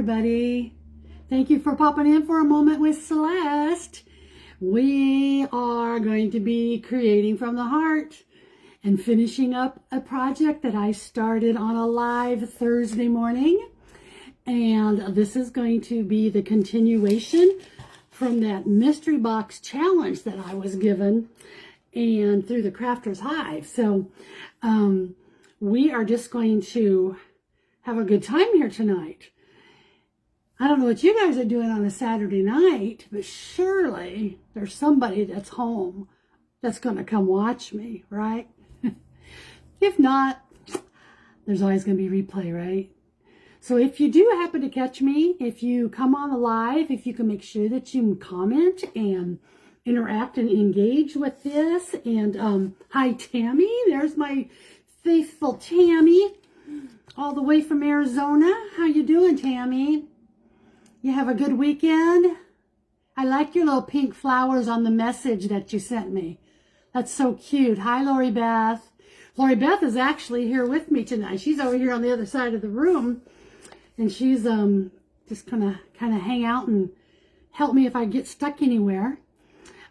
everybody. Thank you for popping in for a moment with Celeste. We are going to be creating from the heart and finishing up a project that I started on a live Thursday morning. And this is going to be the continuation from that mystery box challenge that I was given and through the Crafters Hive. So we are just going to have a good time here tonight. I don't know what you guys are doing on a Saturday night, but surely there's somebody that's home that's going to come watch me, right? If not, there's always going to be replay, right? So if you do happen to catch me, if you come on the live, if you can make sure that you comment and interact and engage with this. And hi, Tammy. There's my faithful Tammy, all the way from Arizona. How you doing, Tammy? You have a good weekend? I like your little pink flowers on the message that you sent me. That's so cute. Hi, Lori Beth. Lori Beth is actually here with me tonight. She's over here on the other side of the room, and she's just gonna kind of hang out and help me if I get stuck anywhere.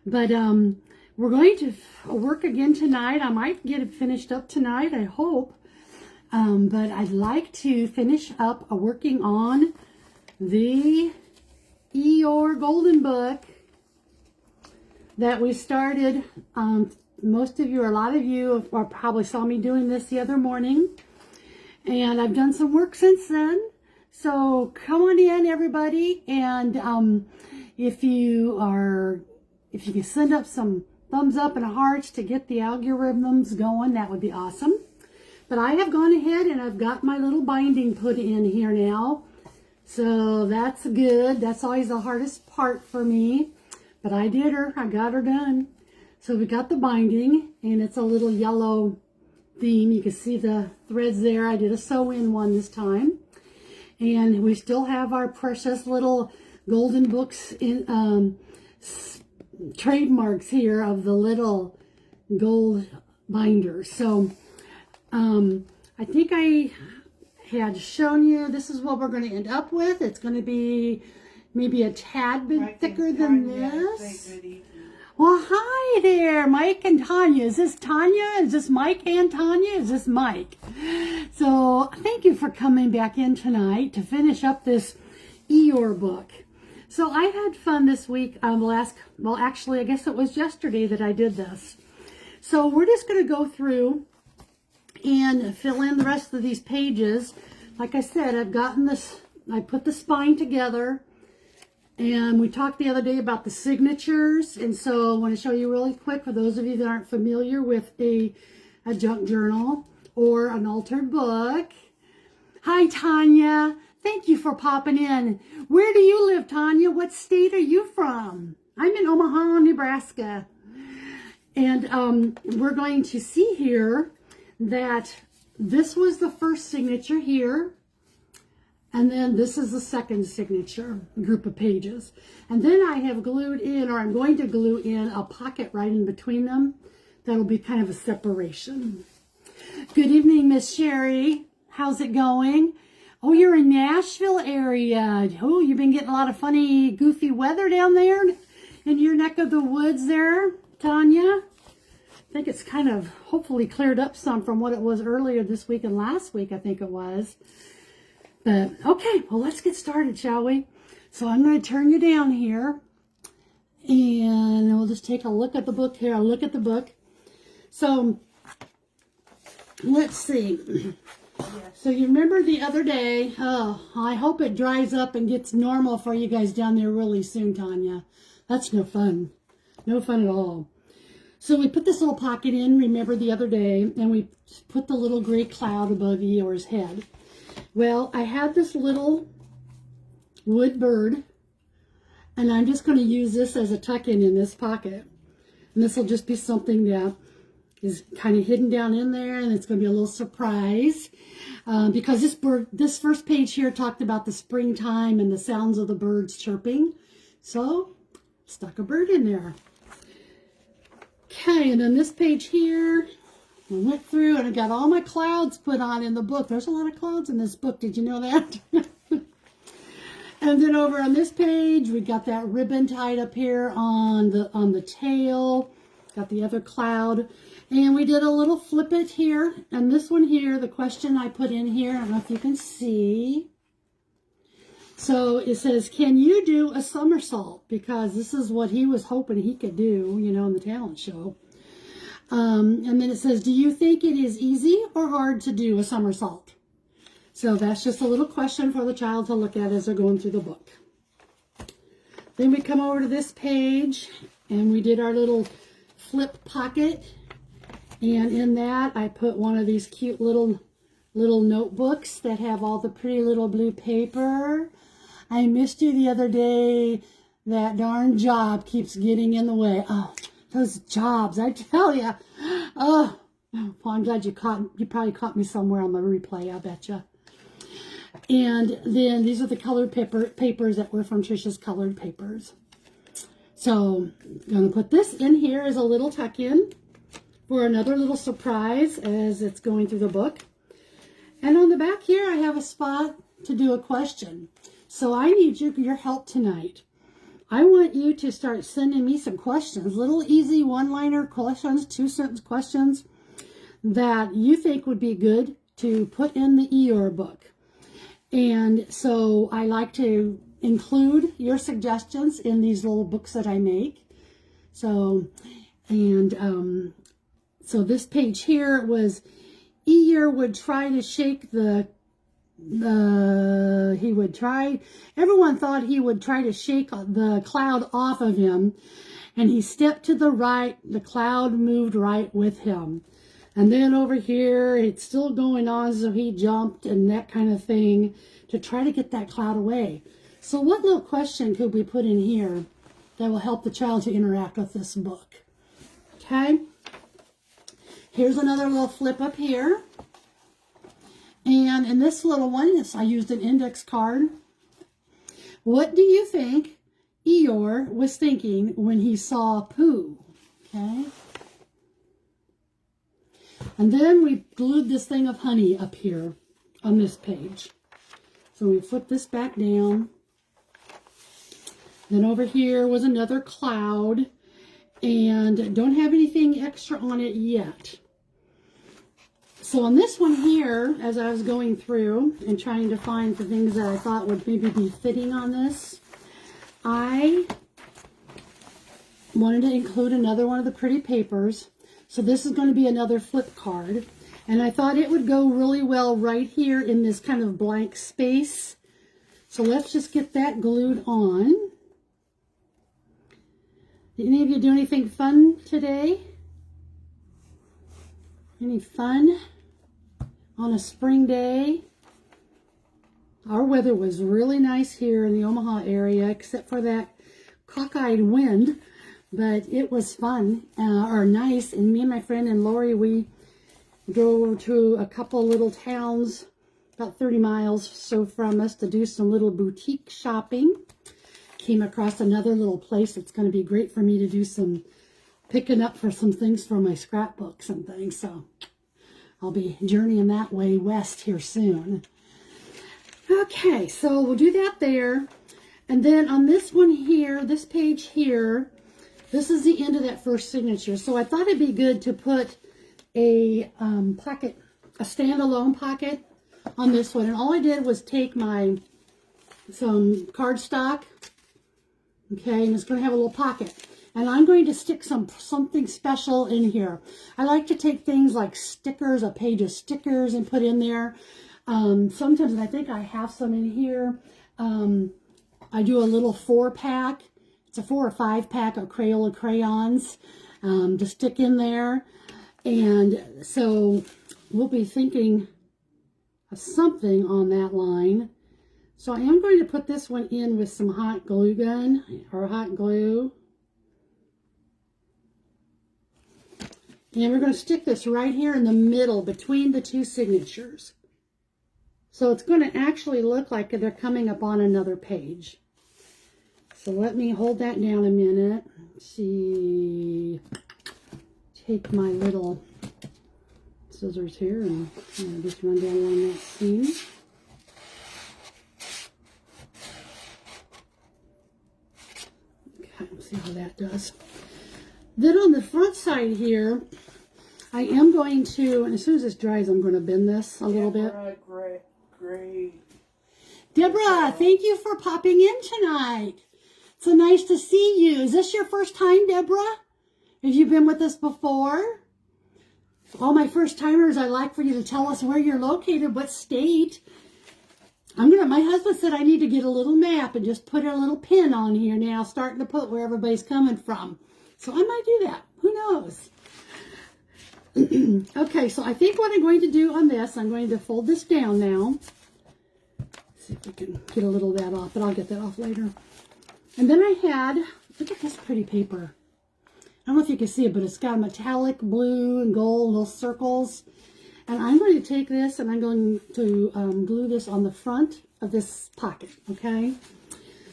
But we're going to work again tonight. I might get it finished up tonight, I hope. But I'd like to finish up working on the Eeyore Golden Book that we started. Most of you, or a lot of you, probably saw me doing this the other morning. And I've done some work since then. So come on in, everybody. And if you can send up some thumbs up and hearts to get the algorithms going, that would be awesome. But I have gone ahead and I've got my little binding put in here now. So that's good. That's always the hardest part for me. But I did her. I got her done. So we got the binding, and it's a little yellow theme. You can see the threads there. I did a sew-in one this time. And we still have our precious little golden books in trademarks here of the little gold binders. So I think I had shown you this is what we're going to end up with. It's going to be maybe a tad bit thicker than this. Well, hi there, Mike and Tanya. Is this Tanya? Is this Mike and Tanya? Is this Mike? So thank you for coming back in tonight to finish up this Eeyore book. So I had fun this week. Well, actually, I guess it was yesterday that I did this. So we're just going to go through and fill in the rest of these pages. Like I said, I've gotten this, I put the spine together, and we talked the other day about the signatures. And so I want to show you really quick, for those of you that aren't familiar with a junk journal or an altered book. Hi, Tanya. Thank you for popping in. Where do you live, Tanya? What state are you from? I'm in Omaha, Nebraska. And we're going to see here that this was the first signature here. And then this is the second signature group of pages. And then I have glued in, or I'm going to glue in, a pocket right in between them. That'll be kind of a separation. Good evening, Miss Sherry. How's it going? Oh, you're in Nashville area. Oh, you've been getting a lot of funny, goofy weather down there in your neck of the woods there, Tanya. I think it's kind of hopefully cleared up some from what it was earlier this week and last week, I think it was. But okay, well, let's get started, shall we? So I'm going to turn you down here, and we'll just take a look at the book here. I'll look at the book. So let's see. So you remember the other day, oh, I hope it dries up and gets normal for you guys down there really soon, Tanya. That's no fun. No fun at all. So we put this little pocket in, remember the other day, and we put the little gray cloud above Eeyore's head. Well, I had this little wood bird, and I'm just going to use this as a tuck-in in this pocket. And this will just be something that is kind of hidden down in there, and it's going to be a little surprise. Because this first page here talked about the springtime and the sounds of the birds chirping. So, stuck a bird in there. Okay, and then this page here, I went through and I got all my clouds put on in the book. There's a lot of clouds in this book. Did you know that? And then over on this page, we got that ribbon tied up here on the tail. Got the other cloud. And we did a little flip it here. And this one here, the question I put in here, I don't know if you can see. So it says, can you do a somersault? Because this is what he was hoping he could do, you know, in the talent show. And then it says, do you think it is easy or hard to do a somersault? So that's just a little question for the child to look at as they're going through the book. Then we come over to this page and we did our little flip pocket. And in that I put one of these cute little notebooks that have all the pretty little blue paper. I missed you the other day. That darn job keeps getting in the way. Oh, those jobs, I tell you. Oh, well, I'm glad you probably caught me somewhere on the replay, I bet you. And then these are the colored papers that were from Trisha's Colored Papers. So I'm going to put this in here as a little tuck-in for another little surprise as it's going through the book. And on the back here, I have a spot to do a question. So I need your help tonight. I want you to start sending me some questions, little easy one-liner questions, two-sentence questions that you think would be good to put in the Eeyore book. And so I like to include your suggestions in these little books that I make. So, and so this page here was Eeyore would try to shake everyone thought he would try to shake the cloud off of him, and he stepped to the right, the cloud moved right with him. And then over here, it's still going on, so he jumped and that kind of thing to try to get that cloud away. So what little question could we put in here that will help the child to interact with this book? Okay. Here's another little flip up here. And in this little one, I used an index card. What do you think Eeyore was thinking when he saw Pooh? Okay. And then we glued this thing of honey up here on this page. So we flip this back down. Then over here was another cloud. And don't have anything extra on it yet. So on this one here, as I was going through and trying to find the things that I thought would maybe be fitting on this, I wanted to include another one of the pretty papers. So this is going to be another flip card. And I thought it would go really well right here in this kind of blank space. So let's just get that glued on. Did any of you do anything fun today? Any fun on a spring day? Our weather was really nice here in the Omaha area, except for that cockeyed wind. But it was fun, or nice. And me and my friend and Lori, we drove to a couple little towns about 30 miles or so from us to do some little boutique shopping. Came across another little place that's going to be great for me to do some picking up for some things for my scrapbooks and things. So I'll be journeying that way west here soon. Okay, so we'll do that there. And then on this one here, this page here, this is the end of that first signature. So I thought it'd be good to put a pocket, a standalone pocket on this one. And all I did was take some cardstock, okay, and it's going to have a little pocket. And I'm going to stick something special in here. I like to take things like stickers, a page of stickers, and put in there. Sometimes, and I think I have some in here, I do a little 4-pack. It's a 4 or 5-pack of Crayola crayons to stick in there. And so we'll be thinking of something on that line. So I am going to put this one in with some hot glue gun or hot glue. And we're going to stick this right here in the middle between the two signatures. So it's going to actually look like they're coming up on another page. So let me hold that down a minute. Let's see. Take my little scissors here and just run down along that seam. how that does. Then on the front side here, I am going to, and as soon as this dries, I'm going to bend this a little bit. Great. Deborah, thank you for popping in tonight. It's so nice to see you. Is this your first time, Deborah? Have you been with us before? All my first timers, I'd like for you to tell us where you're located, what state. My husband said I need to get a little map and just put a little pin on here now, starting to put where everybody's coming from. So I might do that. Who knows? Okay, so I think what I'm going to do on this, I'm going to fold this down now. See if we can get a little of that off, but I'll get that off later. And then I had, look at this pretty paper. I don't know if you can see it, but it's got metallic blue and gold little circles. And I'm going to take this and I'm going to glue this on the front of this pocket, okay?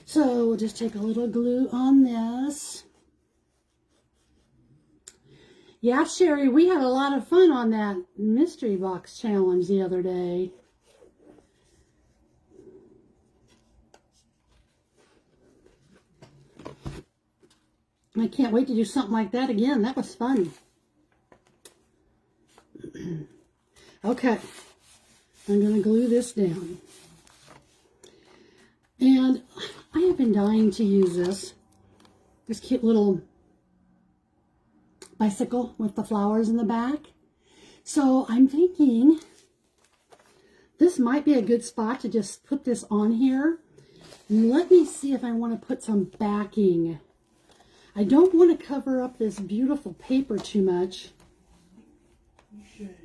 So we'll just take a little glue on this. Yeah, Sherry, we had a lot of fun on that mystery box challenge the other day. I can't wait to do something like that again. That was fun. Okay, I'm going to glue this down. And I have been dying to use this cute little bicycle with the flowers in the back. So I'm thinking this might be a good spot to just put this on here. And let me see if I want to put some backing. I don't want to cover up this beautiful paper too much. You should.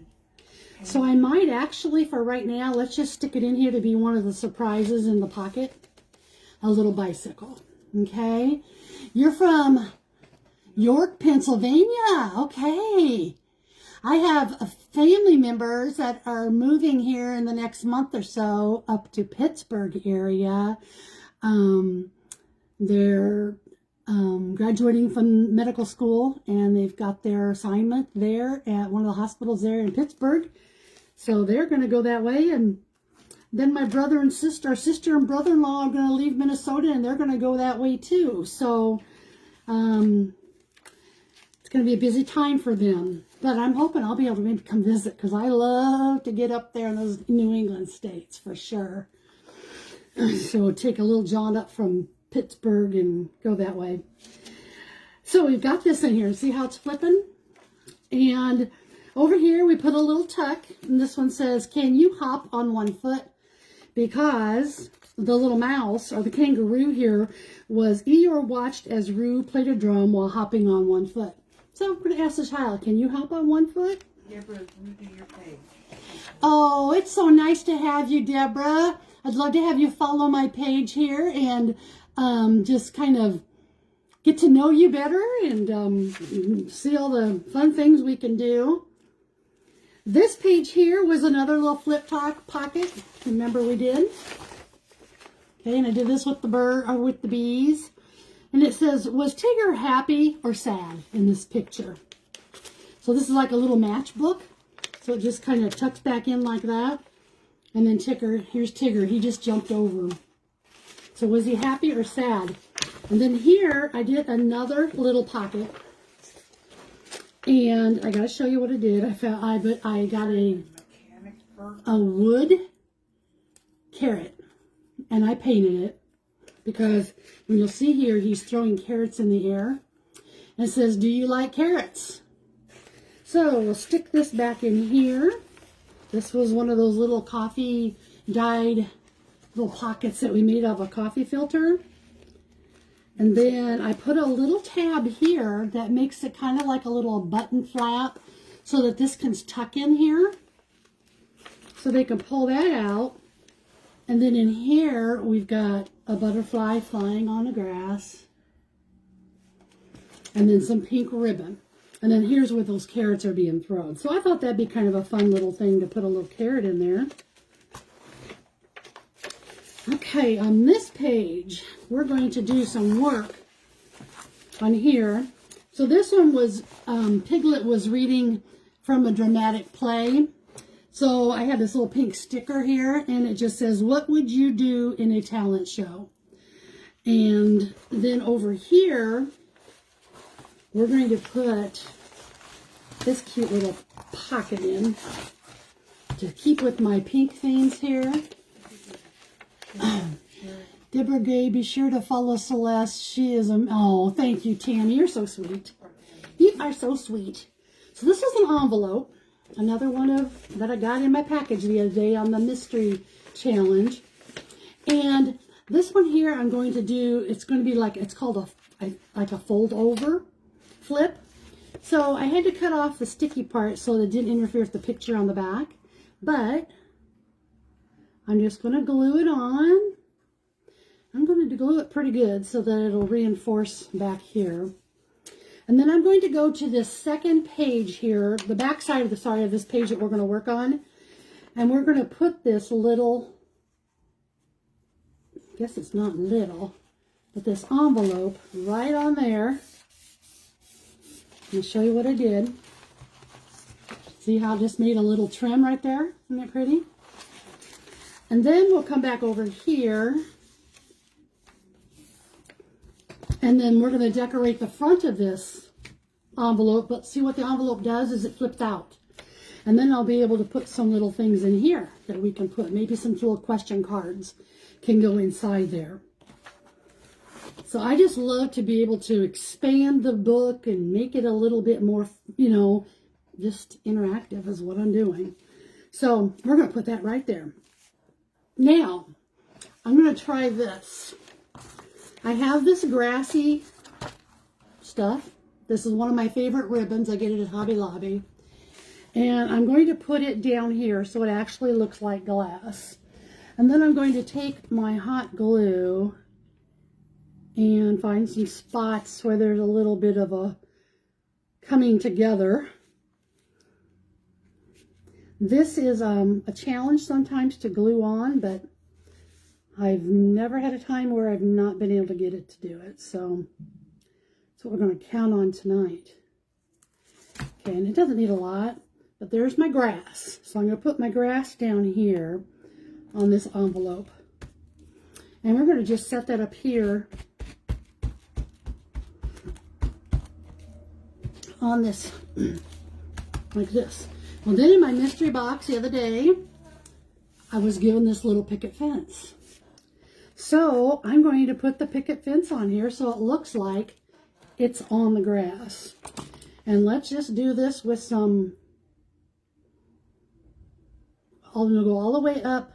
So I might actually, for right now, let's just stick it in here to be one of the surprises in the pocket. A little bicycle. Okay? You're from York, Pennsylvania. Okay. I have family members that are moving here in the next month or so up to Pittsburgh area. They're graduating from medical school, and they've got their assignment there at one of the hospitals there in Pittsburgh. So they're going to go that way, and then my brother and sister, our sister and brother-in-law are going to leave Minnesota, and they're going to go that way too. So it's going to be a busy time for them. But I'm hoping I'll be able to maybe come visit, because I love to get up there in those New England states for sure. So take a little jaunt up from Pittsburgh and go that way. So we've got this in here. See how it's flipping? And over here we put a little tuck, and this one says, "Can you hop on one foot?" Because the little mouse, or the kangaroo here, was Eeyore watched as Roo played a drum while hopping on one foot. So I'm going to ask the child, can you hop on one foot? Deborah, you do your page. Oh, it's so nice to have you, Deborah. I'd love to have you follow my page here and just kind of get to know you better and see all the fun things we can do. This page here was another little flip top pocket. Remember we did? Okay, and I did this with the bird, or with the bees. And it says, "Was Tigger happy or sad in this picture?" So this is like a little matchbook. So it just kind of tucks back in like that. And then Tigger, here's Tigger. He just jumped over. So was he happy or sad? And then here I did another little pocket. And I got to show you what I did. I got a wood carrot. And I painted it. Because when you'll see here, he's throwing carrots in the air. And it says, "Do you like carrots?" So we'll stick this back in here. This was one of those little coffee dyed little pockets that we made out of a coffee filter. And then I put a little tab here that makes it kind of like a little button flap so that this can tuck in here. So they can pull that out. And then in here, we've got a butterfly flying on the grass. And then some pink ribbon. And then here's where those carrots are being thrown. So I thought that'd be kind of a fun little thing to put a little carrot in there. Okay, on this page, we're going to do some work on here. So this one was, Piglet was reading from a dramatic play. So I have this little pink sticker here, and it just says, "What would you do in a talent show?" And then over here, we're going to put this cute little pocket in to keep with my pink themes here. Deborah Gay, be sure to follow Celeste. She is oh, thank you, Tammy. You're so sweet. You are so sweet. So this is an envelope. Another one that I got in my package the other day on the mystery challenge. And this one here I'm going to do, it's going to be like, it's called like a fold over flip. So I had to cut off the sticky part so that it didn't interfere with the picture on the back. But I'm just going to glue it on. I'm going to glue it pretty good so that it'll reinforce back here. And then I'm going to go to this second page here, the back side of this page that we're going to work on. And we're going to put this little, I guess it's not little, but this envelope right on there. I'll show you what I did. See how I just made a little trim right there? Isn't that pretty? And then we'll come back over here. And then we're going to decorate the front of this envelope. But see what the envelope does is it flips out. And then I'll be able to put some little things in here that we can put. Maybe some little question cards can go inside there. So I just love to be able to expand the book and make it a little bit more, you know, just interactive is what I'm doing. So we're going to put that right there. Now, I'm going to try this. I have this grassy stuff. This is one of my favorite ribbons. I get it at Hobby Lobby. And I'm going to put it down here so it actually looks like glass. And then I'm going to take my hot glue and find some spots where there's a little bit of a coming together. This is a challenge sometimes to glue on, but I've never had a time where I've not been able to get it to do it. So that's what we're going to count on tonight. Okay, and it doesn't need a lot, but there's my grass. So I'm going to put my grass down here on this envelope. And we're going to just set that up here on this, like this. Well, then in my mystery box the other day, I was given this little picket fence. So I'm going to put the picket fence on here so it looks like it's on the grass. And let's just do this with some, I'm going to go all the way up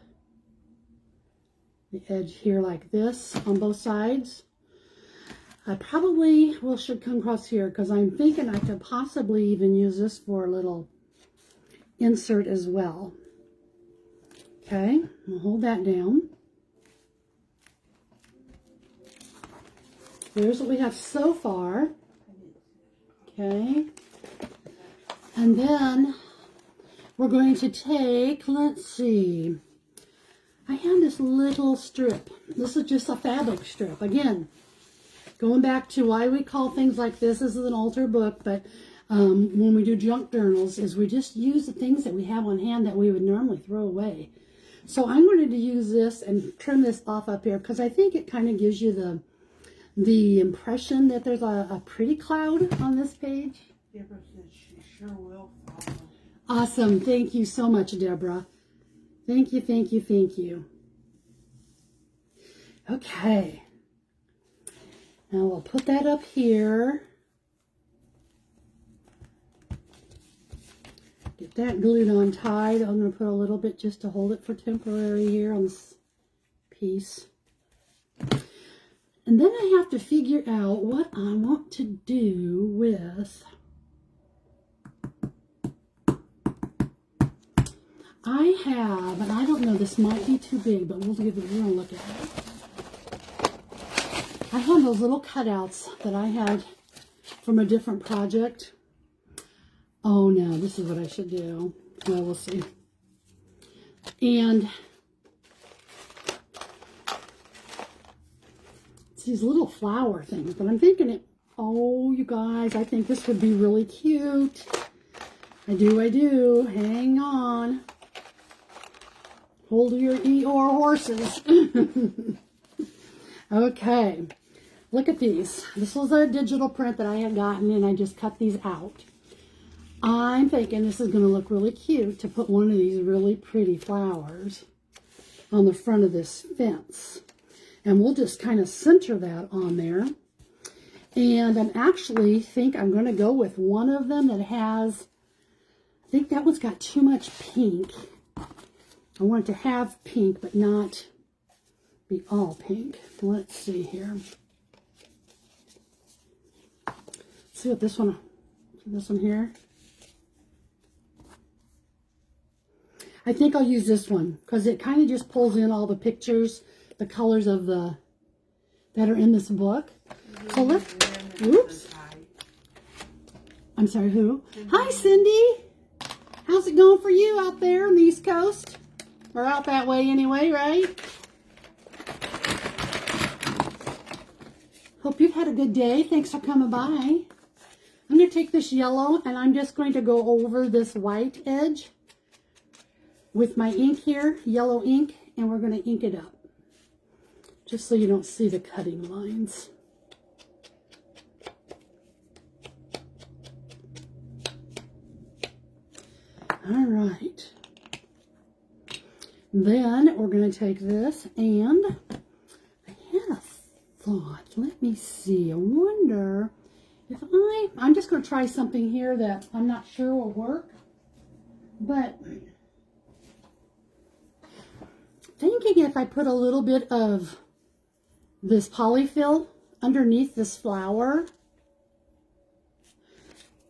the edge here like this on both sides. I probably should come across here because I'm thinking I could possibly even use this for a little insert as well. Okay, I'll hold that down. Here's what we have so far. Okay. And then we're going to take, let's see, I have this little strip. This is just a fabric strip. Again, going back to why we call things like this is an altar book, but when we do junk journals is we just use the things that we have on hand that we would normally throw away. So I'm going to use this and trim this off up here because I think it kind of gives you the impression that there's a pretty cloud on this page. Deborah says she sure will follow. Awesome. Thank you so much, Deborah. Thank you, thank you, thank you. Okay. Now we'll put that up here. Get that glued on tied. I'm going to put a little bit just to hold it for temporary here on this piece. And then I have to figure out what I want to do with. I have, and I don't know, this might be too big, but we're going to look at it. I have those little cutouts that I had from a different project. Oh no, this is what I should do. Well, we'll see. And it's these little flower things, but I'm thinking it, oh, you guys, I think this would be really cute. I do. Hang on. Hold your Eeyore horses. Okay. Look at these. This was a digital print that I had gotten, and I just cut these out. I'm thinking this is going to look really cute to put one of these really pretty flowers on the front of this fence. And we'll just kind of center that on there. And I'm actually think I'm going to go with one of them that has, I think that one's got too much pink. I want it to have pink, but not be all pink. Let's see here. See what this one here. I think I'll use this one because it kind of just pulls in all the pictures, the colors of the that are in this book. So let's, oops. I'm sorry, who? Hi, Cindy. How's it going for you out there on the East Coast? Or out that way anyway, right? Hope you've had a good day. Thanks for coming by. I'm going to take this yellow and I'm just going to go over this white edge with my ink here, yellow ink, and we're going to ink it up. Just so you don't see the cutting lines. All right. Then we're going to take this and I had a thought. Let me see. I wonder if I'm just going to try something here that I'm not sure will work. But thinking if I put a little bit of this polyfill underneath this flower.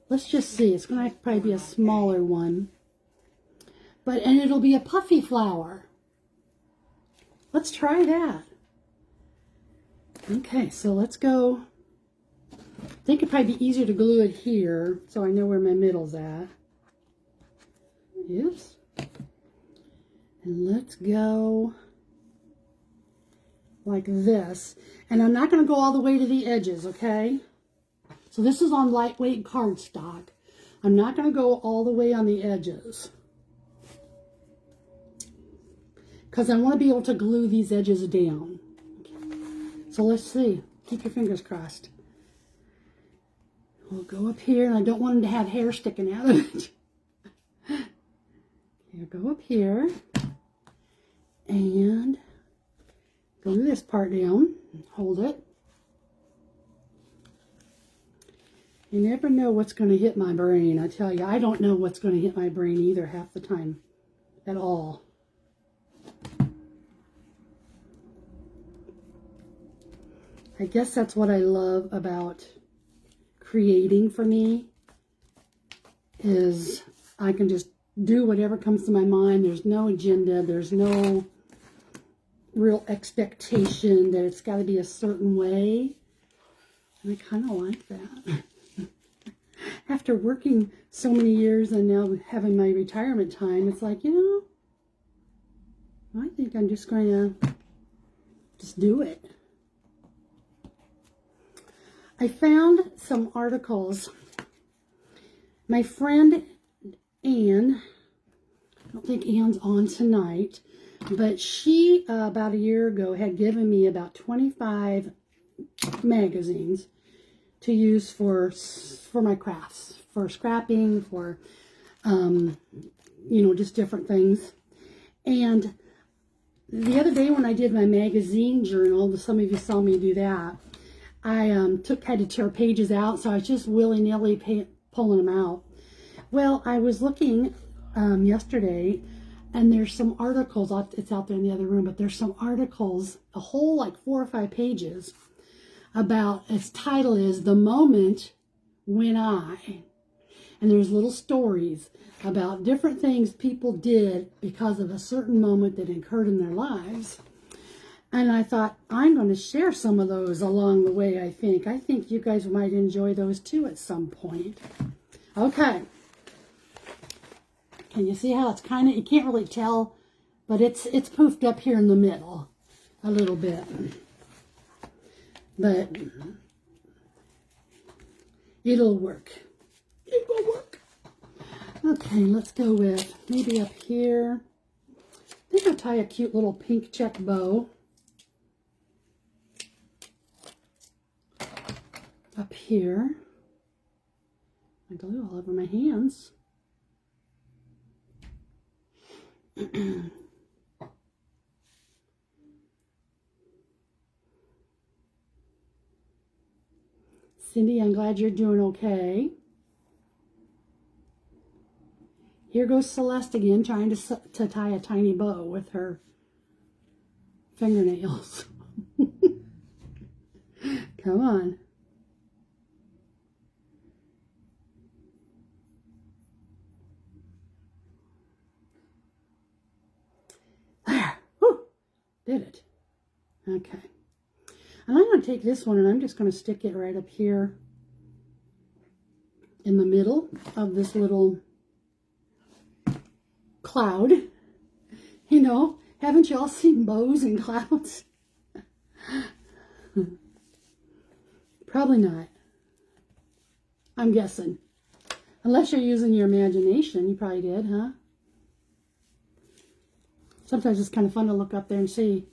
Let's just see. It's going to probably be a smaller one. And it'll be a puffy flower. Let's try that. Okay, so let's go. I think it'd probably be easier to glue it here so I know where my middle's at. Oops. And let's go like this. And I'm not going to go all the way to the edges, okay? So this is on lightweight cardstock. I'm not going to go all the way on the edges, because I want to be able to glue these edges down. So let's see. Keep your fingers crossed. We'll go up here, and I don't want them to have hair sticking out of it. Here, go up here, and glue this part down. Hold it. You never know what's going to hit my brain. I tell you, I don't know what's going to hit my brain either half the time at all. I guess that's what I love about creating for me, is I can just do whatever comes to my mind. There's no agenda. There's no real expectation that it's got to be a certain way. And I kind of like that. After working so many years and now having my retirement time, it's like, you know, I think I'm just going to just do it. I found some articles. My friend Anne, I don't think Anne's on tonight, but she about a year ago had given me about 25 magazines to use for my crafts, for scrapping, for you know, just different things. And the other day when I did my magazine journal, some of you saw me do that, I had to tear pages out, so I was just willy-nilly pulling them out. Well, I was looking yesterday, and there's some articles, it's out there in the other room, but there's some articles, a whole like 4 or 5 pages, about, its title is The Moment When I, and there's little stories about different things people did because of a certain moment that occurred in their lives. And I thought, I'm going to share some of those along the way, I think. I think you guys might enjoy those too at some point. Okay. Can you see how it's kind of, you can't really tell, but it's poofed up here in the middle a little bit. But it'll work. It will work. Okay, let's go with maybe up here. I think I'll tie a cute little pink check bow. here. I glue all over my hands. Cindy, I'm glad you're doing okay. Here goes Celeste again, trying to tie a tiny bow with her fingernails. Come on. There. Whew. Did it. Okay. And I'm going to take this one and I'm just going to stick it right up here in the middle of this little cloud. You know, haven't you all seen bows and clouds? Probably not. I'm guessing. Unless you're using your imagination, you probably did, huh? Sometimes it's kind of fun to look up there and see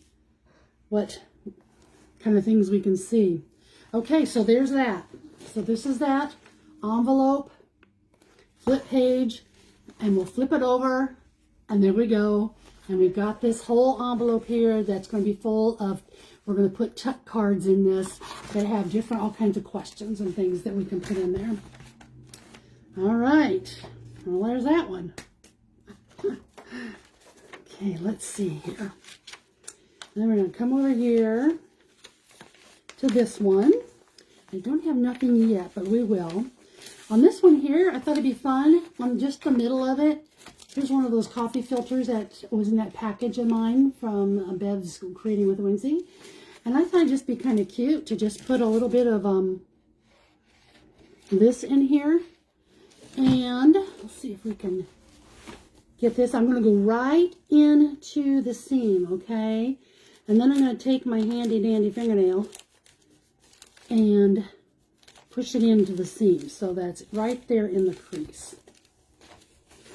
what kind of things we can see. Okay, so there's that. So this is that envelope, flip page, and we'll flip it over, and there we go. And we've got this whole envelope here that's going to be full of, we're going to put tuck cards in this that have different, all kinds of questions and things that we can put in there. All right, well, there's that one. Okay, let's see here. Then we're going to come over here to this one. I don't have nothing yet, but we will. On this one here, I thought it'd be fun. On just the middle of it, here's one of those coffee filters that was in that package of mine from Bev's Creating with Wincy. And I thought it'd just be kind of cute to just put a little bit of this in here. And let's see if we can get this. I'm going to go right into the seam, okay? And then I'm going to take my handy dandy fingernail and push it into the seam. So that's right there in the crease.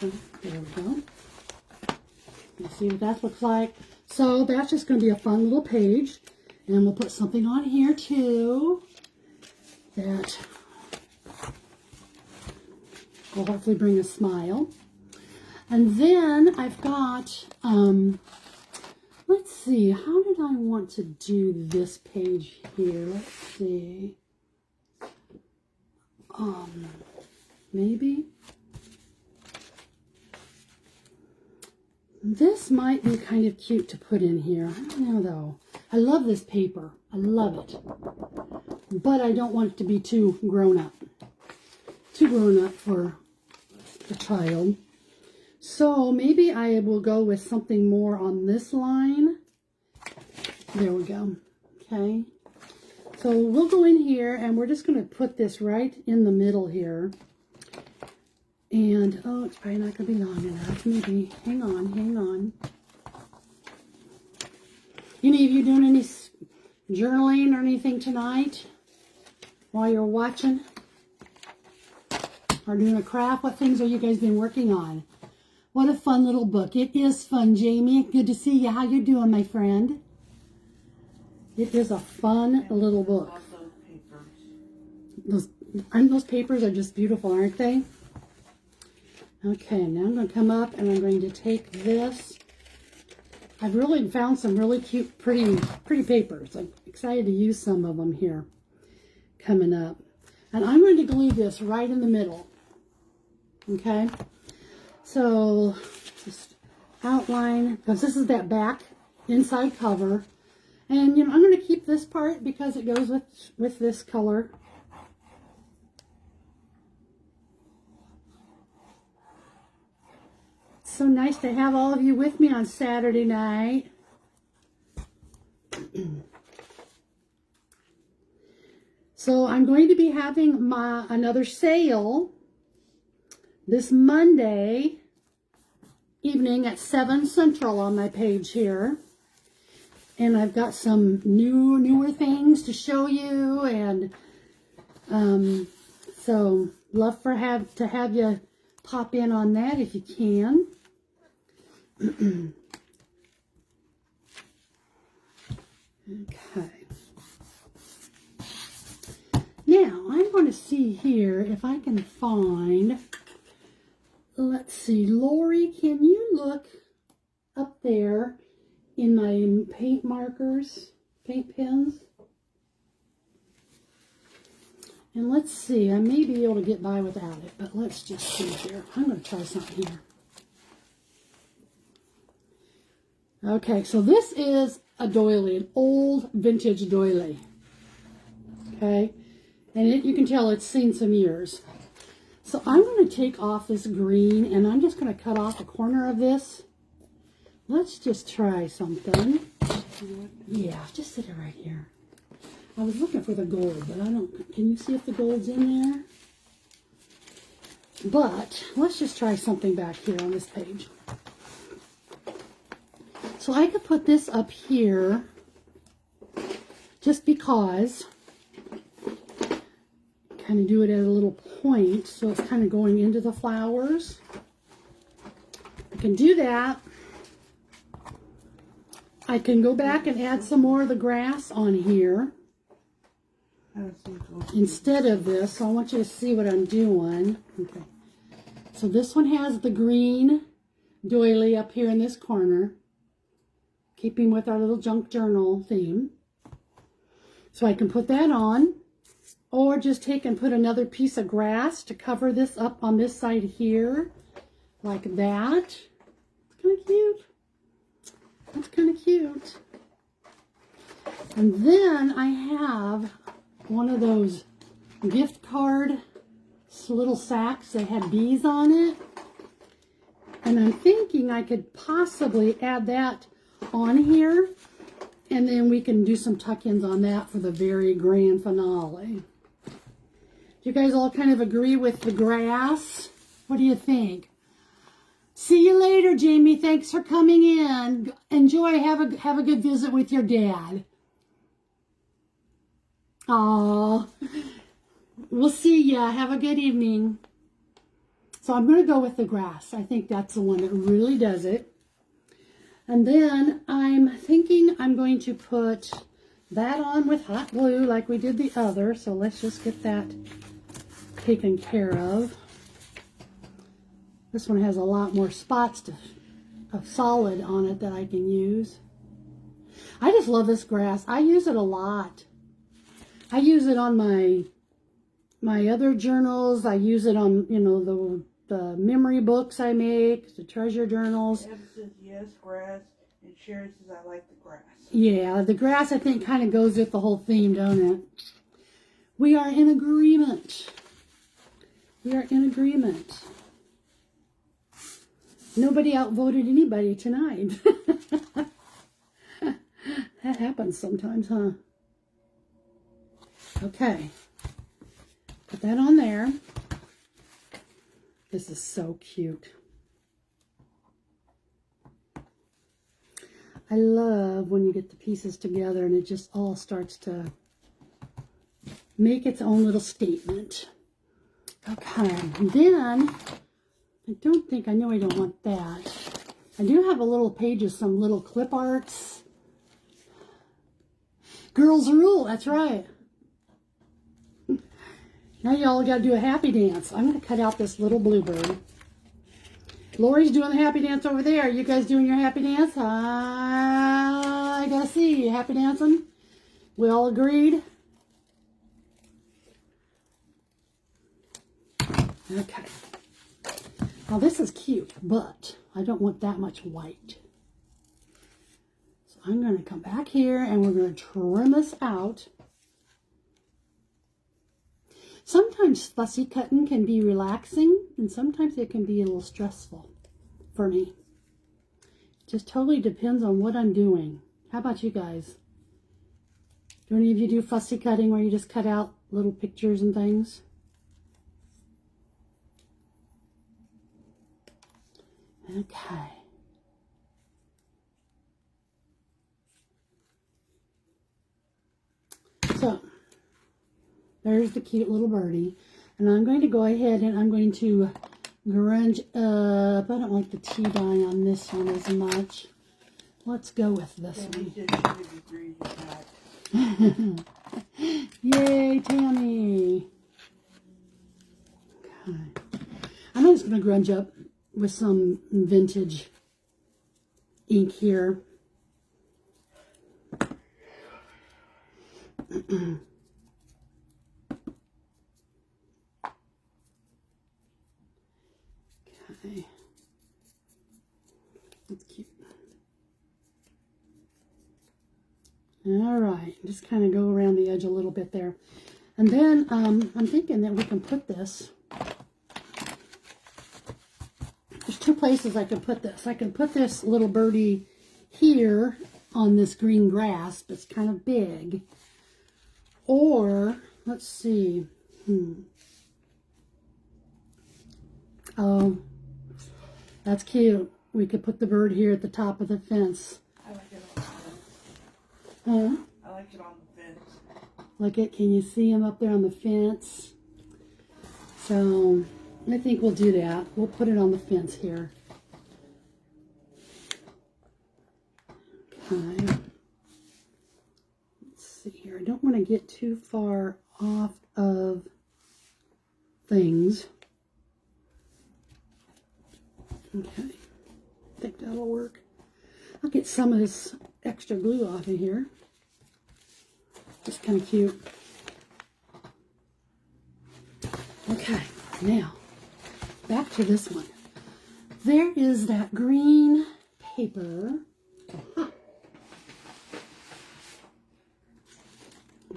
Okay, there we go. Let's see what that looks like. So that's just going to be a fun little page. And we'll put something on here too that will hopefully bring a smile. And then I've got, let's see, how did I want to do this page here? Let's see. Maybe this might be kind of cute to put in here. I don't know though. I love this paper. I love it. But I don't want it to be too grown up. Too grown up for a child. So maybe I will go with something more on this line. There we go. Okay. So we'll go in here and we're just going to put this right in the middle here. And, oh, it's probably not going to be long enough. Maybe. Hang on, hang on. Any of you doing any journaling or anything tonight while you're watching? Or doing a craft? What things are you guys been working on? What a fun little book. It is fun, Jamie. Good to see you. How you doing, my friend? It is a fun little book. Those papers are just beautiful, aren't they? Okay, now I'm going to come up and I'm going to take this. I've really found some really cute, pretty papers. I'm excited to use some of them here coming up. And I'm going to glue this right in the middle. Okay? So, just outline, because this is that back inside cover. And, you know, I'm going to keep this part because it goes with this color. It's so nice to have all of you with me on Saturday night. So I'm going to be having another sale this Monday evening at 7 Central on my page here. And I've got some newer things to show you, and so love to have you pop in on that if you can. Okay. Now I'm going to see here if I can find, let's see, Lori, can you look up there in my paint markers, paint pens? And let's see, I may be able to get by without it, but let's just see here. I'm going to try something here. Okay, so this is a doily, an old vintage doily. Okay, and you can tell it's seen some years. So I'm going to take off this green, and I'm just going to cut off a corner of this. Let's just try something. Yeah, just sit it right here. I was looking for the gold, but I don't, can you see if the gold's in there? But let's just try something back here on this page. So I could put this up here just because, kind of do it at a little point so it's kind of going into the flowers. I can do that. I can go back and add some more of the grass on here instead of this. So I want you to see what I'm doing. Okay. So this one has the green doily up here in this corner, keeping with our little junk journal theme. So I can put that on, or just take and put another piece of grass to cover this up on this side here, like that. It's kind of cute. That's kind of cute. And then I have one of those gift card little sacks that had bees on it. And I'm thinking I could possibly add that on here, and then we can do some tuck-ins on that for the very grand finale. Do you guys all kind of agree with the grass? What do you think? See you later, Jamie. Thanks for coming in. Enjoy. Have a good visit with your dad. Aw. We'll see ya. Have a good evening. So I'm going to go with the grass. I think that's the one that really does it. And then I'm thinking I'm going to put that on with hot glue like we did the other. So let's just get that taken care of. This one has a lot more spots of solid on it that I can use. I just love this grass. I use it a lot. I use it on my other journals. I use it on, you know, the memory books I make, the treasure journals. Eb says yes, grass, and Sherry says I like the grass. Yeah, the grass I think kind of goes with the whole theme, don't it? We are in agreement. We are in agreement. Nobody outvoted anybody tonight. That happens sometimes, huh? Okay. Put that on there. This is so cute. I love when you get the pieces together and it just all starts to make its own little statement. Okay, and then I don't think, I know I don't want that. I do have a little page of some little clip arts. Girls rule, that's right. Now y'all got to do a happy dance. I'm going to cut out this little bluebird. Lori's doing the happy dance over there. You guys doing your happy dance? I got to see you happy dancing. We all agreed? Okay. Now this is cute, but I don't want that much white. So I'm going to come back here and we're going to trim this out. Sometimes fussy cutting can be relaxing, and sometimes it can be a little stressful for me. It just totally depends on what I'm doing. How about you guys? Do any of you do fussy cutting where you just cut out little pictures and things? Okay. So, there's the cute little birdie. And I'm going to go ahead and I'm going to grunge up. I don't like the tea dye on this one as much. Let's go with this one. Yay, Tammy. I'm just going to grunge up with some vintage ink here. Okay. That's cute. All right, just kind of go around the edge a little bit there. And then I'm thinking that we can put this. There's two places I could put this. I can put this little birdie here on this green grass, but it's kind of big. Or, let's see. Oh, that's cute. We could put the bird here at the top of the fence. I like it on the fence. Huh? I like it on the fence. Look at, can you see him up there on the fence? So, I think we'll do that. We'll put it on the fence here. Okay. Let's see here. I don't want to get too far off of things. Okay. I think that'll work. I'll get some of this extra glue off of here. Just kind of cute. Okay, now back to this one. There is that green paper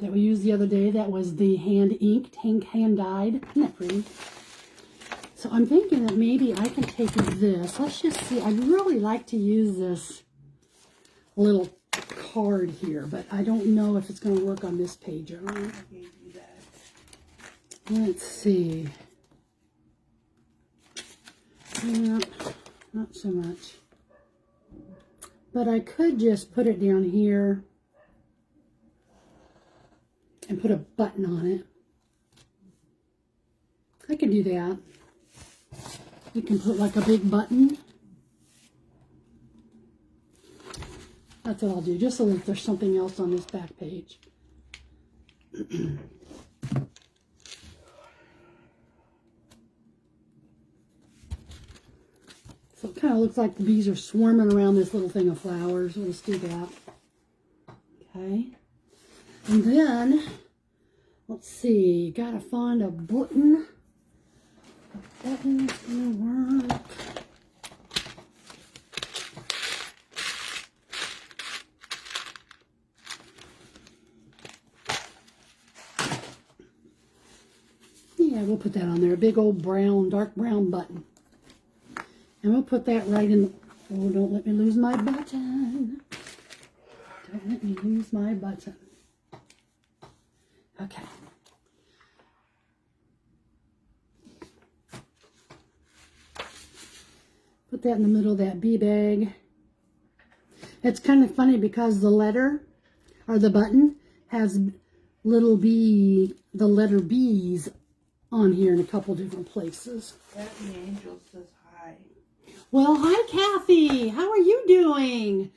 that we used the other day. That was the hand inked, hand dyed. Isn't that pretty? So I'm thinking that maybe I can take this. Let's just see. I'd really like to use this little card here, but I don't know if it's going to work on this page or not. I gave you that. Let's see. Yeah, not so much. But I could just put it down here and put a button on it. I can do that. You can put like a big button. That's what I'll do, just so that there's something else on this back page. So it kind of looks like the bees are swarming around this little thing of flowers. Let's do that. Okay. And then, let's see, gotta find a button. A button's gonna work. Yeah, we'll put that on there. A big old brown, dark brown button. And we'll put that right in the... Oh, don't let me lose my button. Don't let me lose my button. Okay. Put that in the middle of that bee bag. It's kind of funny because the letter, or the button, has little bee, the letter B's on here in a couple different places. Kathy Angel says hi. Well, hi, Kathy. How are you doing?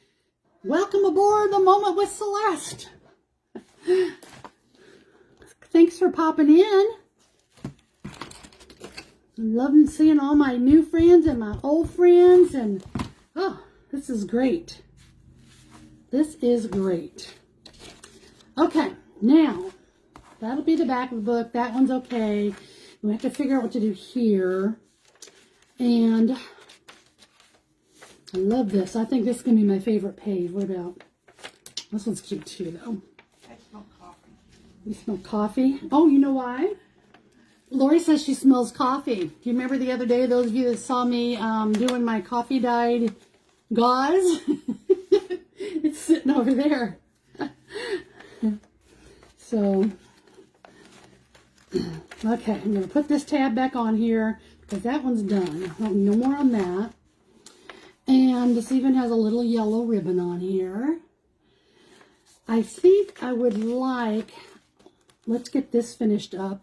Welcome aboard The Moment with Celeste. Thanks for popping in. I'm loving seeing all my new friends and my old friends. And, oh, this is great. This is great. Okay, now, that'll be the back of the book. That one's okay. We have to figure out what to do here. And I love this. I think this is going to be my favorite page. What about... This one's cute too, though. I smell coffee. You smell coffee? Oh, you know why? Lori says she smells coffee. Do you remember the other day, those of you that saw me doing my coffee dyed gauze? It's sitting over there. So, okay, I'm going to put this tab back on here because that one's done. No more on that. And this even has a little yellow ribbon on here. I think I would like, let's get this finished up.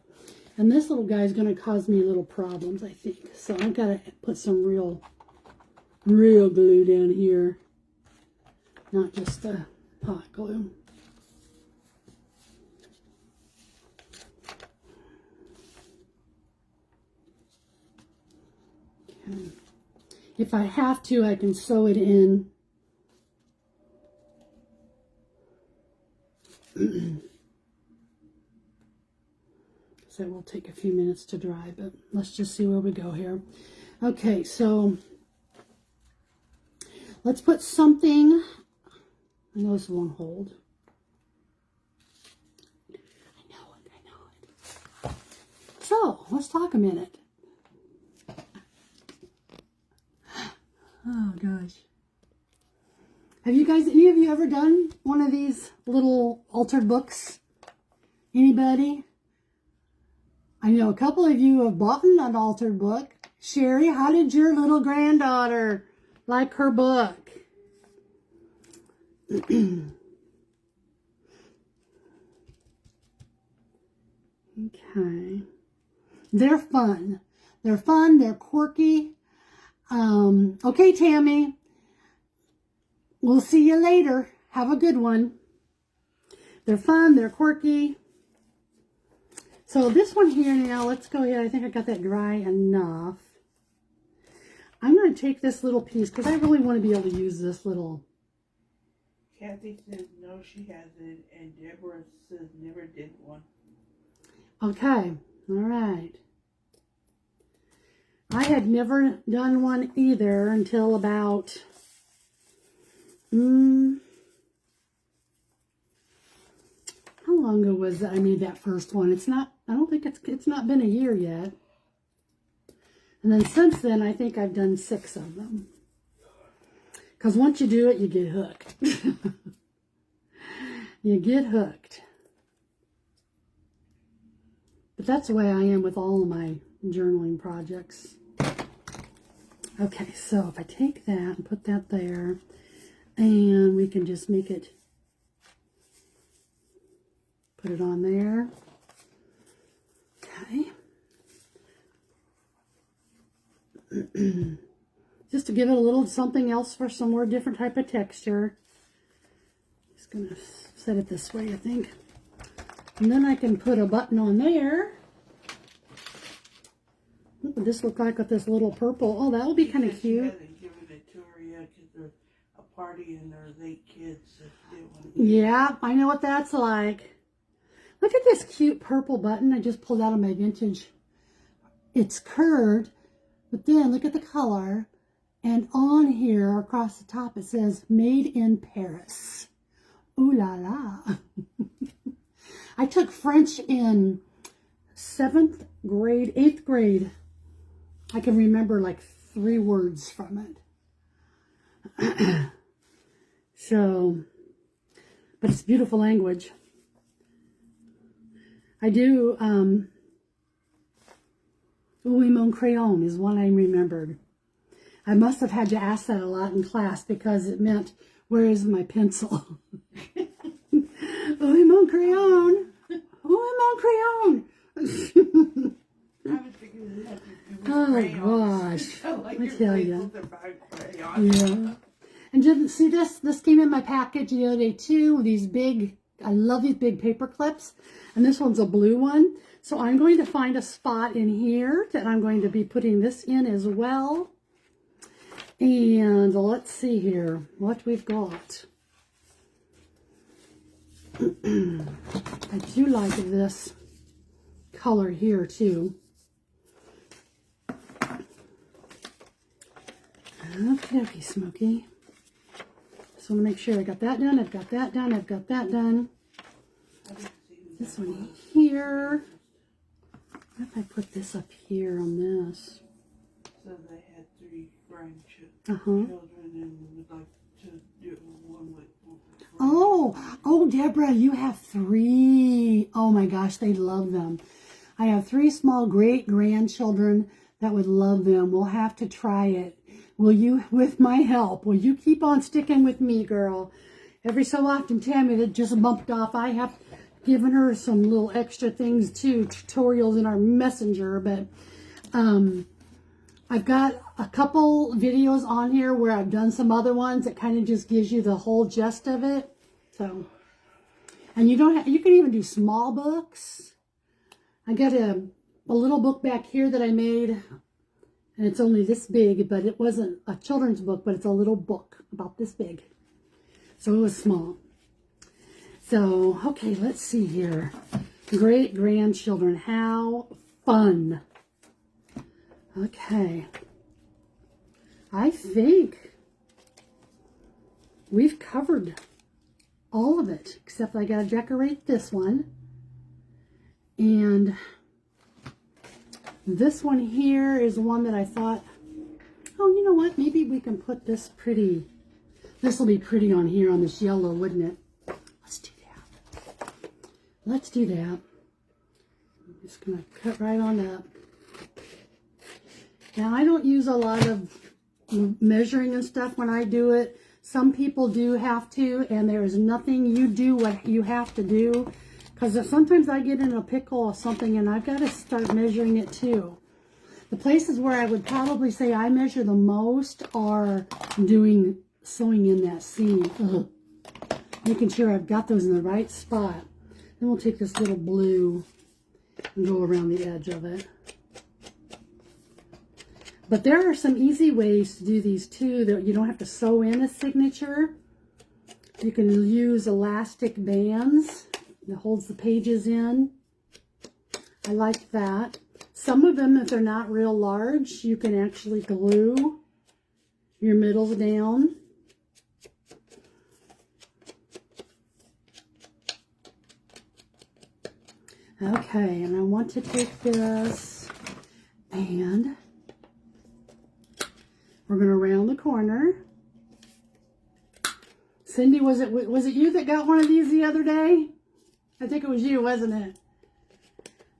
And this little guy is going to cause me little problems, I think. So I've got to put some real glue down here. Not just the hot glue. if I have to, I can sew it in. So it will take a few minutes to dry, but let's just see where we go here. Okay, so let's put something. I know this won't hold. I know it. So let's talk a minute. Oh gosh. Have you guys, any of you ever done one of these little altered books? Anybody? I know a couple of you have bought an altered book. Sherry, how did your little granddaughter like her book? Okay. They're fun. They're fun. They're quirky. Okay, Tammy. We'll see you later. Have a good one. They're fun. They're quirky. So this one here now, let's go ahead. I think I got that dry enough. I'm going to take this little piece because I really want to be able to use this little. Kathy says no, she hasn't, and Deborah says never did one. Okay, all right. I had never done one either until about, how long ago was that I made that first one? It's not, I don't think it's not been a year yet. And then since then, I think I've done 6 of them. Because once you do it, you get hooked. You get hooked. But that's the way I am with all of my journaling projects. Okay, so if I take that and put that there, and we can just make it, put it on there. Okay. Just to give it a little something else for some more different type of texture. Just gonna set it this way, I think. And then I can put a button on there. What would this look like with this little purple? Oh, that would be kind of She cute. hasn't given it to her yet because there's a party and there's 8 kids. So she didn't want to Yeah, I know what that's like. Look at this cute purple button I just pulled out of my vintage. It's curved, but then look at the color. And on here, across the top, it says, Made in Paris. Ooh la la. I took French in 7th grade, 8th grade. I can remember like 3 words from it. So, but it's beautiful language. I do, Oui, mon crayon is one I remembered. I must have had to ask that a lot in class because it meant, where is my pencil? Oui, mon crayon. Oui, mon crayon. I was thinking it had to do with Oh crayons. gosh, Like I your tell ya. pencils are about crayons. Yeah. And didn't see this? This came in my package the other day too. These big, I love these big paper clips. And this one's a blue one. So I'm going to find a spot in here that I'm going to be putting this in as well. And let's see here what we've got. I do like this color here too. Okay, Smokey. So I'm going to make sure I got that done. I've got that done. I've got that done. This one here. What if I put this up here on this? So they had 3 grandchildren and would like to do one with. Oh, Deborah, you have 3. Oh my gosh, they love them. I have 3 small great-grandchildren that would love them. We'll have to try it. Will you, with my help, will you keep on sticking with me, girl? Every so often, Tammy, that just bumped off. I have given her some little extra things too, tutorials in our messenger, but I've got a couple videos on here where I've done some other ones that kind of just gives you the whole gist of it. So, and you don't have, you can even do small books. I got a little book back here that I made And it's only this big, but it wasn't a children's book, but it's a little book about this big. So it was small. So, okay, let's see here. Great-grandchildren, how fun. Okay. I think we've covered all of it, except I got to decorate this one. And this one here is one that I thought, oh, you know what? Maybe we can put this pretty, this will be pretty on here on this yellow, wouldn't it? Let's do that. Let's do that. I'm just going to cut right on up. Now, I don't use a lot of measuring and stuff when I do it. Some people do have to, and there is nothing you do what you have to do. Because sometimes I get in a pickle or something and I've got to start measuring it too. The places where I would probably say I measure the most are sewing in that seam. Ugh. Making sure I've got those in the right spot. Then we'll take this little blue and go around the edge of it. But there are some easy ways to do these too, that you don't have to sew in a signature. You can use elastic bands that holds the pages in. I like that. Some of them, if they're not real large, you can actually glue your middles down. Okay, and I want to take this and we're going to round the corner. Cindy, was it you that got one of these the other day? I think it was you, wasn't it?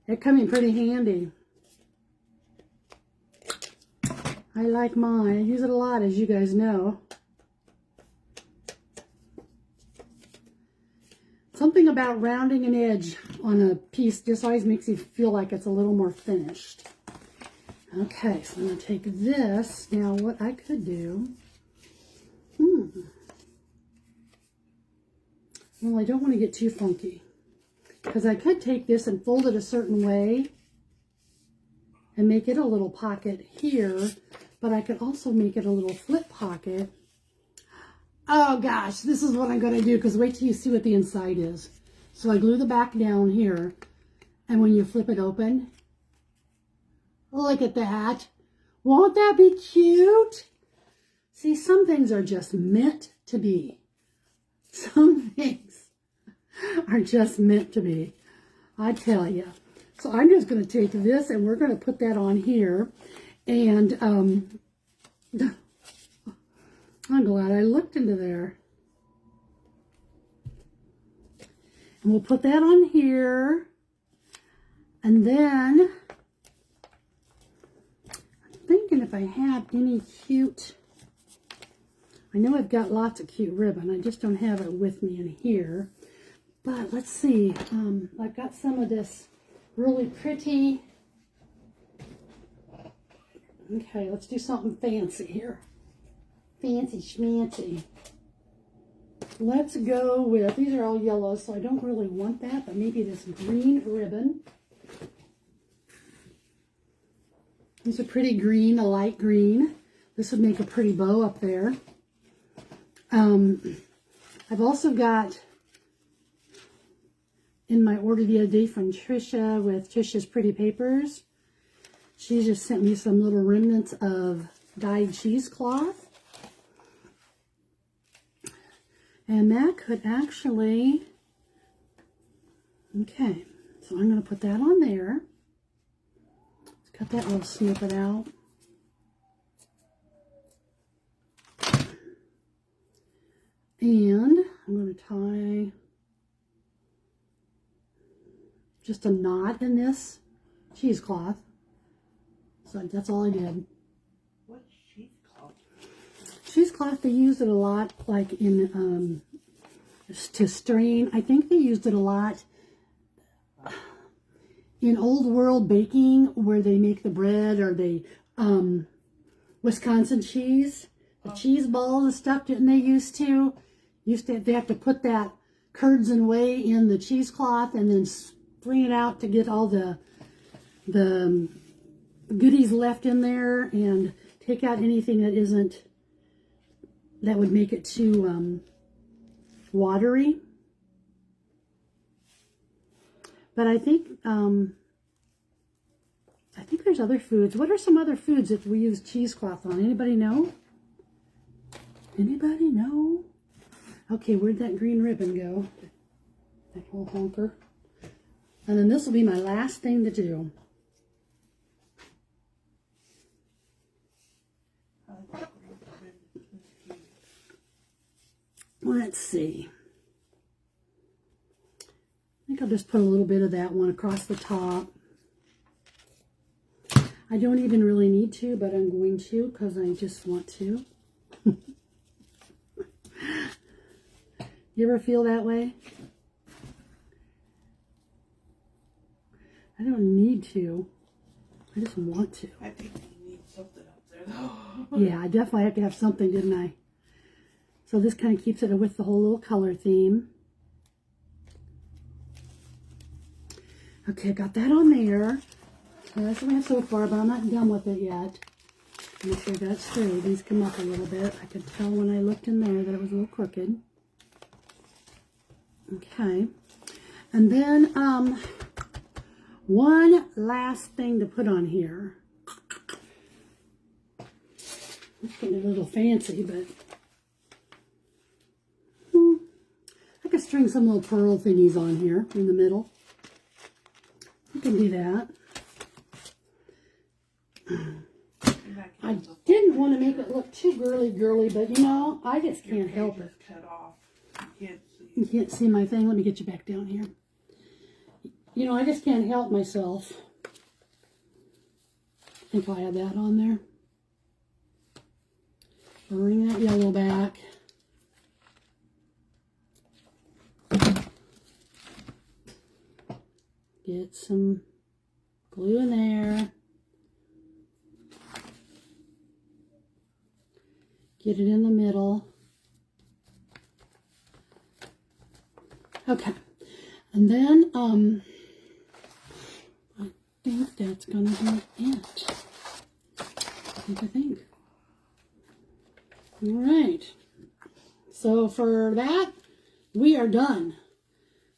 It come in pretty handy. I like mine. I use it a lot, as you guys know. Something about rounding an edge on a piece just always makes you feel like it's a little more finished. Okay, so I'm going to take this. Now, what I could do... Well, I don't want to get too funky. Because I could take this and fold it a certain way and make it a little pocket here, but I could also make it a little flip pocket. Oh gosh, this is what I'm going to do, because wait till you see what the inside is. So I glue the back down here, and when you flip it open, look at that. Won't that be cute? See, some things are just meant to be. Some things are just meant to be, I tell you. So I'm just going to take this and we're going to put that on here. And I'm glad I looked into there. And we'll put that on here. And then I'm thinking if I have any cute... I know I've got lots of cute ribbon. I just don't have it with me in here. But let's see. I've got some of this really pretty. Okay, let's do something fancy here. Fancy schmancy. Let's go with, these are all yellow, so I don't really want that, but maybe this green ribbon. These are pretty green, a light green. This would make a pretty bow up there. I've also got in my order the other day from Trisha with Trisha's Pretty Papers. She just sent me some little remnants of dyed cheesecloth. And that could actually, okay, so I'm going to put that on there. Let's cut that little snippet out. And I'm going to tie just a knot in this cheesecloth. So that's all I did. What's cheesecloth? Cheesecloth, they used it a lot, like in to strain. I think they used it a lot in old world baking, where they make the bread, or they Wisconsin cheese, the cheese balls and stuff. Didn't they used to they have to put that curds and whey in the cheesecloth and then string it out to get all the goodies left in there and take out anything that would make it too watery. But I think there's other foods. What are some other foods that we use cheesecloth on? Anybody know? Anybody know? Okay, where'd that green ribbon go? That whole honker. And then this will be my last thing to do. Let's see. I think I'll just put a little bit of that one across the top. I don't even really need to, but I'm going to because I just want to. You ever feel that way? I don't need to. I just want to. I think you need something up there, though. Yeah, I definitely have to have something, didn't I? So this kind of keeps it with the whole little color theme. Okay, got that on there. So that's what we have so far, but I'm not done with it yet. Make sure that's straight. These come up a little bit. I could tell when I looked in there that it was a little crooked. Okay. And then one last thing to put on here. It's getting a little fancy, but I could string some little pearl thingies on here in the middle. You can do that. I didn't want to make it look too girly, but you know, I just can't help it. Cut off. You can't see. You can't see my thing. Let me get you back down here. You know, I just can't help myself. I think I'll add that on there. Bring that yellow back. Get some glue in there. Get it in the middle. Okay. And then, I think that's going to be it. I think. All right. So for that, we are done.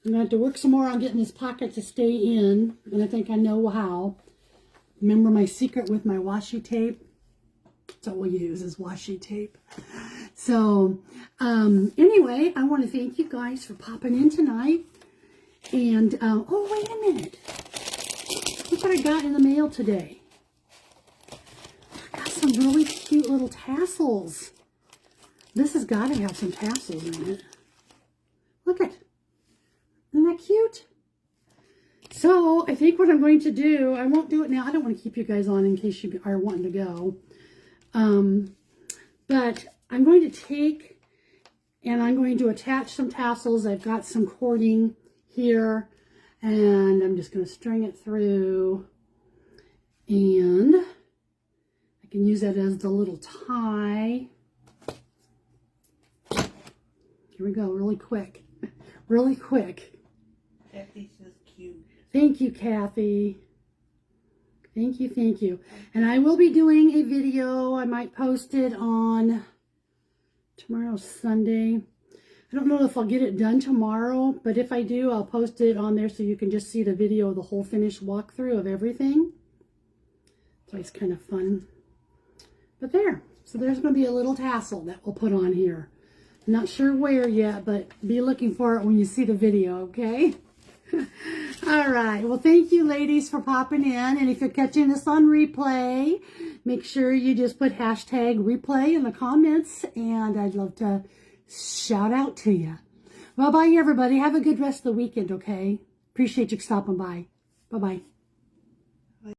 I'm going to have to work some more on getting this pocket to stay in, and I think I know how. Remember my secret with my washi tape? That's what we'll use is washi tape. So, anyway, I want to thank you guys for popping in tonight. And, oh, wait a minute. Look what I got in the mail today. I got some really cute little tassels. This has got to have some tassels in it. Look at, isn't that cute? So, I think what I'm going to do, I won't do it now. I don't want to keep you guys on in case you are wanting to go. But I'm going to take and I'm going to attach some tassels. I've got some cording here and I'm just going to string it through, and I can use that as the little tie. Here we go, really quick. Really quick. Kathy says cute. Thank you, Kathy. Thank you, thank you. And I will be doing a video. I might post it on tomorrow's Sunday. I don't know if I'll get it done tomorrow, but if I do, I'll post it on there so you can just see the video of the whole finished walkthrough of everything. It's always kind of fun. But there. So there's going to be a little tassel that we'll put on here. I'm not sure where yet, but be looking for it when you see the video, okay? All right. Well, thank you, ladies, for popping in. And if you're catching this on replay, make sure you just put hashtag replay in the comments, and I'd love to shout out to you. Well, bye, everybody. Have a good rest of the weekend, okay? Appreciate you stopping by. Bye-bye.